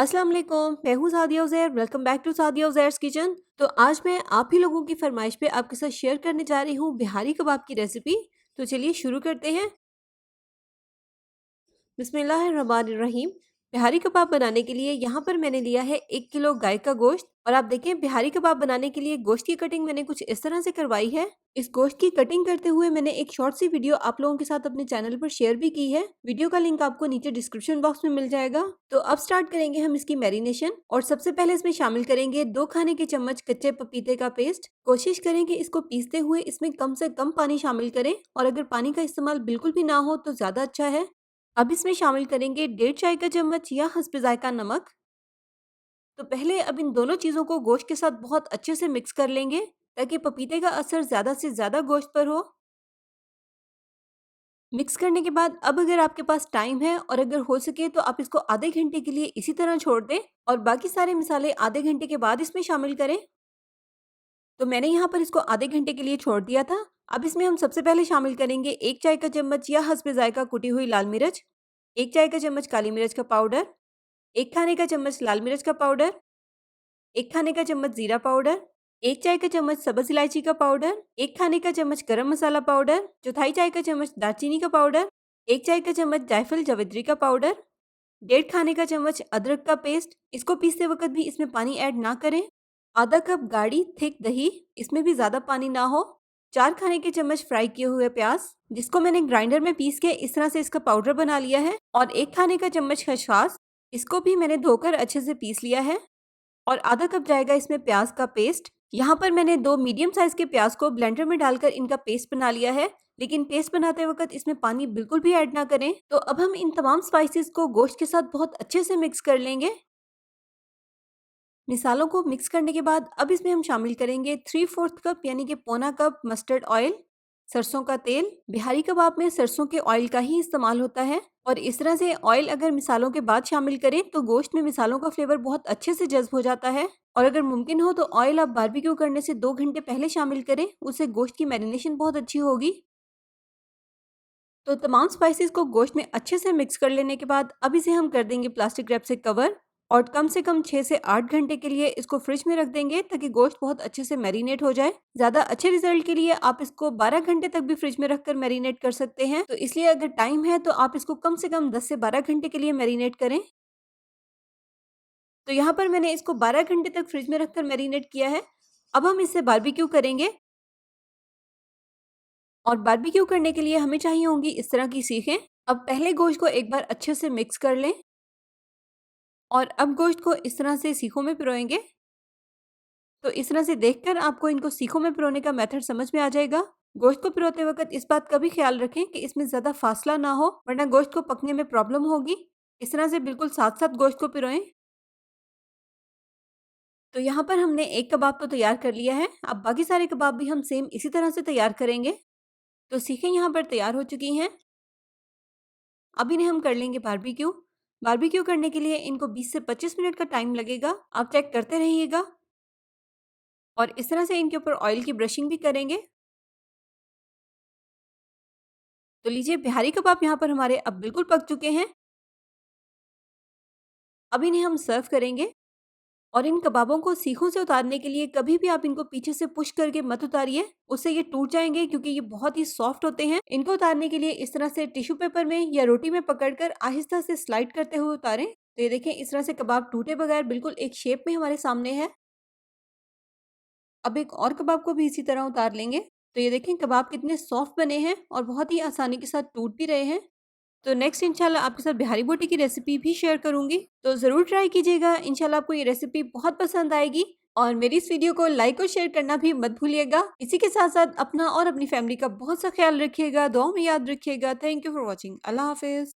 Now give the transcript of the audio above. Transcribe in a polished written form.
अस्सलाम वालेकुम, मैं हूँ Sadia Uzair. Welcome back to Sadia Uzair's kitchen. तो आज मैं आप ही लोगों की फरमाइश पे आपके साथ शेयर करने जा रही हूँ बिहारी कबाब की रेसिपी। तो चलिए शुरू करते हैं। बिस्मिल्लाहिर्रहमानिर्रहीम। बिहारी कबाब बनाने के लिए यहाँ पर मैंने लिया है 1 किलो गाय का गोश्त। और आप देखें, बिहारी कबाब बनाने के लिए गोश्त की कटिंग मैंने कुछ इस तरह से करवाई है। इस गोश्त की कटिंग करते हुए मैंने एक शॉर्ट सी वीडियो आप लोगों के साथ अपने चैनल पर शेयर भी की है। वीडियो का लिंक आपको नीचे डिस्क्रिप्शन बॉक्स में मिल जाएगा। तो अब स्टार्ट करेंगे हम इसकी मैरिनेशन। और सबसे पहले इसमें शामिल करेंगे 2 खाने के चम्मच कच्चे पपीते का पेस्ट। कोशिश करें कि इसको पीसते हुए इसमें कम से कम पानी शामिल करें, और अगर पानी का इस्तेमाल बिल्कुल भी ना हो तो ज्यादा अच्छा है। अब इसमें शामिल करेंगे 1.5 चाय का चम्मच या हस्ब जायका नमक। तो पहले अब इन दोनों चीज़ों को गोश्त के साथ बहुत अच्छे से मिक्स कर लेंगे, ताकि पपीते का असर ज़्यादा से ज़्यादा गोश्त पर हो। मिक्स करने के बाद अब अगर आपके पास टाइम है और अगर हो सके तो आप इसको आधे घंटे के लिए इसी तरह छोड़ दें, और बाकी सारे मसाले आधे घंटे के बाद इसमें शामिल करें। तो मैंने यहाँ पर इसको आधे घंटे के लिए छोड़ दिया था। अब इसमें हम सबसे पहले शामिल करेंगे 1 चाय का चम्मच या हस्ब जायका कुटी हुई लाल मिर्च, 1 चाय का चम्मच काली मिर्च का पाउडर, 1 खाने का चम्मच लाल मिर्च का पाउडर, 1 खाने का चम्मच जीरा पाउडर, 1 चाय का चम्मच सब्ज इलायची का पाउडर, 1 खाने का चम्मच गरम मसाला पाउडर, चौथाई चाय का चम्मच दालचीनी का पाउडर, 1 चाय का चम्मच जायफल जावित्री का पाउडर, 1.5 खाने का चम्मच अदरक का पेस्ट। इसको पीसते वक्त भी इसमें पानी ऐड ना करें। आधा कप गाढ़ी थिक दही, इसमें भी ज्यादा पानी ना हो। 4 खाने के चम्मच फ्राई किए हुए प्याज, जिसको मैंने ग्राइंडर में पीस के इस तरह से इसका पाउडर बना लिया है। और 1 खाने का चम्मच खसखस, इसको भी मैंने धोकर अच्छे से पीस लिया है। और आधा कप जाएगा इसमें प्याज का पेस्ट। यहाँ पर मैंने 2 मीडियम साइज के प्याज को ब्लेंडर में डालकर इनका पेस्ट बना लिया है, लेकिन पेस्ट बनाते वक्त इसमें पानी बिल्कुल भी ऐड ना करें। तो अब हम इन तमाम स्पाइसेस को गोश्त के साथ बहुत अच्छे से मिक्स कर लेंगे। मिसालों को मिक्स करने के बाद अब इसमें हम शामिल करेंगे 3/4 कप यानी कि पौना कप मस्टर्ड ऑयल, सरसों का तेल। बिहारी कबाब में सरसों के ऑयल का ही इस्तेमाल होता है, और इस तरह से ऑयल अगर मिसालों के बाद शामिल करें तो गोश्त में मिसालों का फ्लेवर बहुत अच्छे से जज्ब हो जाता है। और अगर मुमकिन हो तो ऑयल आप बारबेक्यू करने से 2 घंटे पहले शामिल करें, उससे गोश्त की मैरिनेशन बहुत अच्छी होगी। तो तमाम स्पाइसेस को गोश्त में अच्छे से मिक्स कर लेने के बाद अब इसे हम कर देंगे प्लास्टिक रैप से कवर, और कम से कम 6 से 8 घंटे के लिए इसको फ्रिज में रख देंगे, ताकि गोश्त बहुत अच्छे से मैरिनेट हो जाए। ज़्यादा अच्छे रिजल्ट के लिए आप इसको 12 घंटे तक भी फ्रिज में रखकर मैरिनेट कर सकते हैं। तो इसलिए अगर टाइम है तो आप इसको कम से कम 10 से 12 घंटे के लिए मैरिनेट करें। तो यहाँ पर मैंने इसको 12 घंटे तक फ्रिज में रखकर मैरिनेट किया है। अब हम इससे बारबेक्यू करेंगे, और बारबेक्यू करने के लिए हमें चाहिए होंगी इस तरह की सीखें। अब पहले गोश्त को एक बार अच्छे से मिक्स कर लें, और अब गोश्त को इस तरह से सीखों में पिरोएंगे। तो इस तरह से देखकर आपको इनको सीखों में पिरोने का मेथड समझ में आ जाएगा। गोश्त को पिरोते वक्त इस बात का भी ख्याल रखें कि इसमें ज़्यादा फासला ना हो, वरना गोश्त को पकने में प्रॉब्लम होगी। इस तरह से बिल्कुल साथ साथ गोश्त को पिरोएं। तो यहाँ पर हमने एक कबाब तो तैयार कर लिया है। अब बाकी सारे कबाब भी हम सेम इसी तरह से तैयार करेंगे। तो सीखें यहाँ पर तैयार हो चुकी हैं। अब इन्हें हम कर लेंगे बारबेक्यू। बारबेक्यू करने के लिए इनको 20 से 25 मिनट का टाइम लगेगा। आप चेक करते रहिएगा, और इस तरह से इनके ऊपर ऑयल की ब्रशिंग भी करेंगे। तो लीजिए, बिहारी कबाब यहाँ पर हमारे अब बिल्कुल पक चुके हैं। अब इन्हें हम सर्व करेंगे। और इन कबाबों को सीखों से उतारने के लिए कभी भी आप इनको पीछे से पुश करके मत उतारिए, उससे ये टूट जाएंगे, क्योंकि ये बहुत ही सॉफ्ट होते हैं। इनको उतारने के लिए इस तरह से टिश्यू पेपर में या रोटी में पकड़कर आहिस्ता से स्लाइड करते हुए उतारें। तो ये देखें, इस तरह से कबाब टूटे बगैर बिल्कुल एक शेप में हमारे सामने है। अब एक और कबाब को भी इसी तरह उतार लेंगे। तो ये देखें, कबाब कितने सॉफ्ट बने हैं और बहुत ही आसानी के साथ टूट भी रहे हैं। तो नेक्स्ट इंशाल्लाह आपके साथ बिहारी बोटी की रेसिपी भी शेयर करूंगी, तो ज़रूर ट्राई कीजिएगा। इंशाल्लाह आपको ये रेसिपी बहुत पसंद आएगी, और मेरी इस वीडियो को लाइक और शेयर करना भी मत भूलिएगा। इसी के साथ साथ अपना और अपनी फैमिली का बहुत सा ख्याल रखिएगा, दुआ में याद रखिएगा। Thank you for watching. अल्लाह हाफिज़।